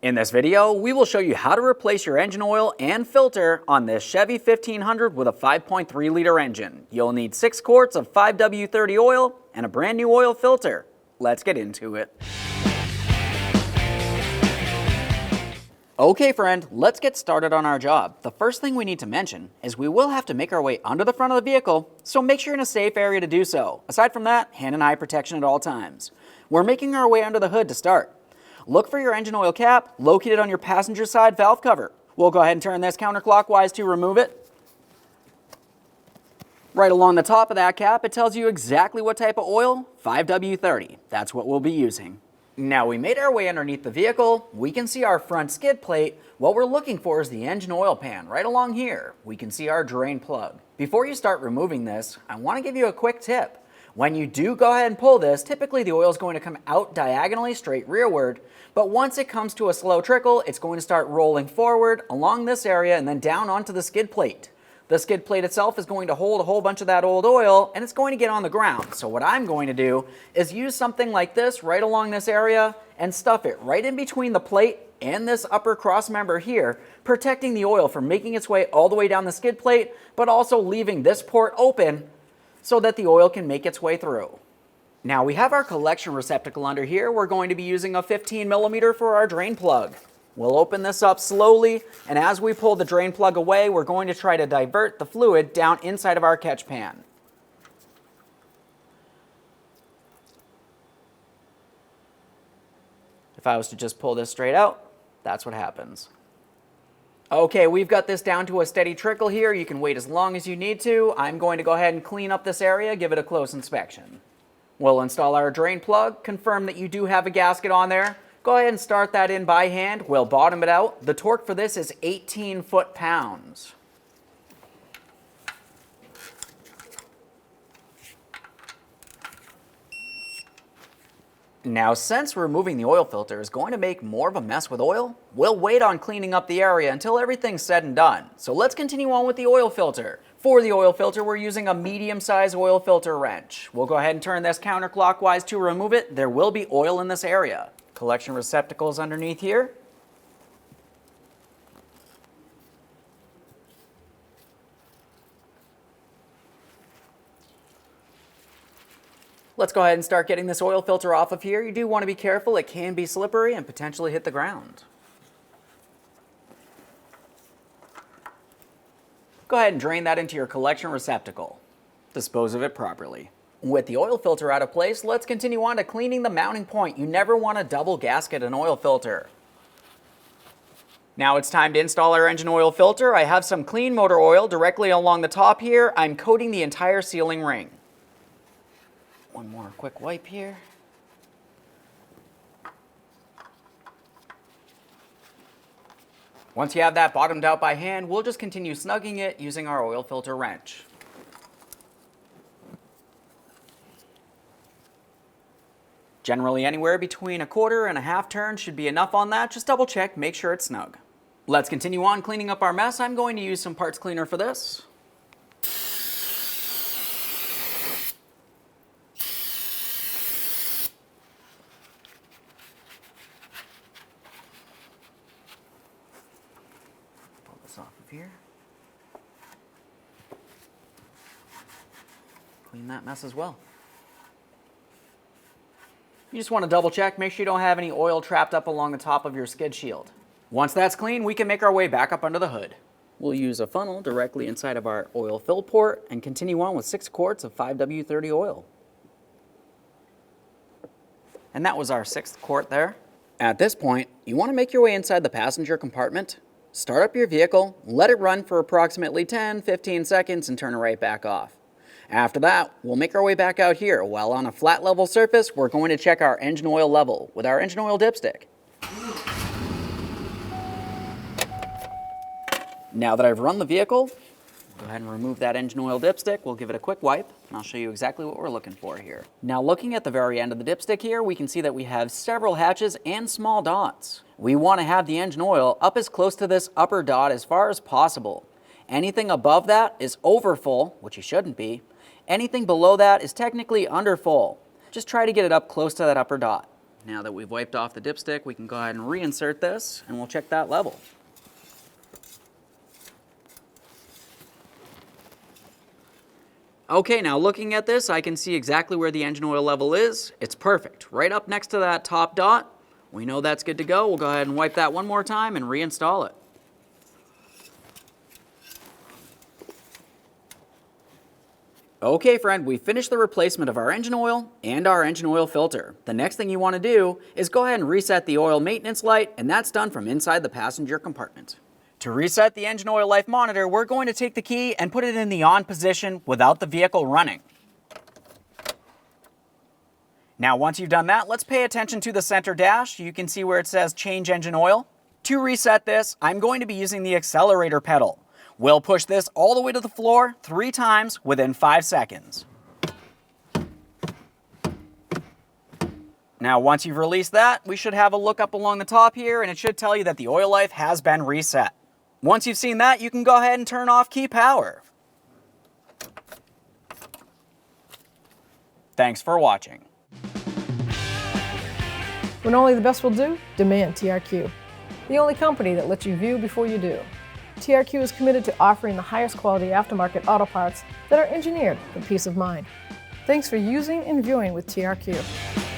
In this video, we will show you how to replace your engine oil and filter on this Chevy 1500 with a 5.3 liter engine. You'll need 6 quarts of 5W30 oil and a brand new oil filter. Let's get into it. Okay friend, let's get started on our job. The first thing we need to mention is we will have to make our way under the front of the vehicle, so make sure you're in a safe area to do so. Aside from that, hand and eye protection at all times. We're making our way under the hood to start. Look for your engine oil cap located on your passenger side valve cover. We'll go ahead and turn this counterclockwise to remove it. Right along the top of that cap, it tells you exactly what type of oil, 5W30. That's what we'll be using. Now we made our way underneath the vehicle. We can see our front skid plate. What we're looking for is the engine oil pan right along here. We can see our drain plug. Before you start removing this, I want to give you a quick tip. When you do go ahead and pull this, typically the oil is going to come out diagonally straight rearward, but once it comes to a slow trickle, it's going to start rolling forward along this area and then down onto the skid plate. The skid plate itself is going to hold a whole bunch of that old oil and it's going to get on the ground. So what I'm going to do is use something like this right along this area and stuff it right in between the plate and this upper cross member here, protecting the oil from making its way all the way down the skid plate, but also leaving this port open so that the oil can make its way through. Now we have our collection receptacle under here. We're going to be using a 15mm for our drain plug. We'll open this up slowly, and as we pull the drain plug away, we're going to try to divert the fluid down inside of our catch pan. If I was to just pull this straight out, that's what happens. Okay, we've got this down to a steady trickle here. You can wait as long as you need to. I'm going to go ahead and clean up this area, give it a close inspection. We'll install our drain plug, confirm that you do have a gasket on there. Go ahead and start that in by hand. We'll bottom it out. The torque for this is 18 foot-pounds. Now, since removing the oil filter is going to make more of a mess with oil, we'll wait on cleaning up the area until everything's said and done. So let's continue on with the oil filter. For the oil filter, we're using a medium-sized oil filter wrench. We'll go ahead and turn this counterclockwise to remove it. There will be oil in this area. Collection receptacles underneath here. Let's go ahead and start getting this oil filter off of here. You do want to be careful. It can be slippery and potentially hit the ground. Go ahead and drain that into your collection receptacle. Dispose of it properly. With the oil filter out of place, let's continue on to cleaning the mounting point. You never want to double gasket an oil filter. Now it's time to install our engine oil filter. I have some clean motor oil directly along the top here. I'm coating the entire sealing ring. One more quick wipe here. Once you have that bottomed out by hand, we'll just continue snugging it using our oil filter wrench. Generally anywhere between 1/4 and 1/2 turn should be enough on that. Just double check, make sure it's snug. Let's continue on cleaning up our mess. I'm going to use some parts cleaner for this. Off of here. Clean that mess as well. You just want to double check, make sure you don't have any oil trapped up along the top of your skid shield. Once that's clean, we can make our way back up under the hood. We'll use a funnel directly inside of our oil fill port and continue on with 6 quarts of 5W30 oil. And that was our 6th quart there. At this point, you want to make your way inside the passenger compartment. Start up your vehicle, let it run for approximately 10-15 seconds and turn it right back off. After that, we'll make our way back out here. While on a flat level surface, we're going to check our engine oil level with our engine oil dipstick. Now that I've run the vehicle, go ahead and remove that engine oil dipstick. We'll give it a quick wipe, and I'll show you exactly what we're looking for here. Now looking at the very end of the dipstick here, we can see that we have several hatches and small dots. We want to have the engine oil up as close to this upper dot as far as possible. Anything above that is over full, which you shouldn't be. Anything below that is technically under full. Just try to get it up close to that upper dot. Now that we've wiped off the dipstick, we can go ahead and reinsert this, and we'll check that level. Okay, now looking at this, I can see exactly where the engine oil level is. It's perfect, right up next to that top dot. We know that's good to go. We'll go ahead and wipe that one more time and reinstall it. Okay, friend, we finished the replacement of our engine oil and our engine oil filter. The next thing you want to do is go ahead and reset the oil maintenance light, and that's done from inside the passenger compartment. To reset the engine oil life monitor, we're going to take the key and put it in the on position without the vehicle running. Now, once you've done that, let's pay attention to the center dash. You can see where it says change engine oil. To reset this, I'm going to be using the accelerator pedal. We'll push this all the way to the floor 3 times within 5 seconds. Now, once you've released that, we should have a look up along the top here, and it should tell you that the oil life has been reset. Once you've seen that, you can go ahead and turn off key power. Thanks for watching. When only the best will do, demand TRQ. The only company that lets you view before you do. TRQ is committed to offering the highest quality aftermarket auto parts that are engineered for peace of mind. Thanks for using and viewing with TRQ.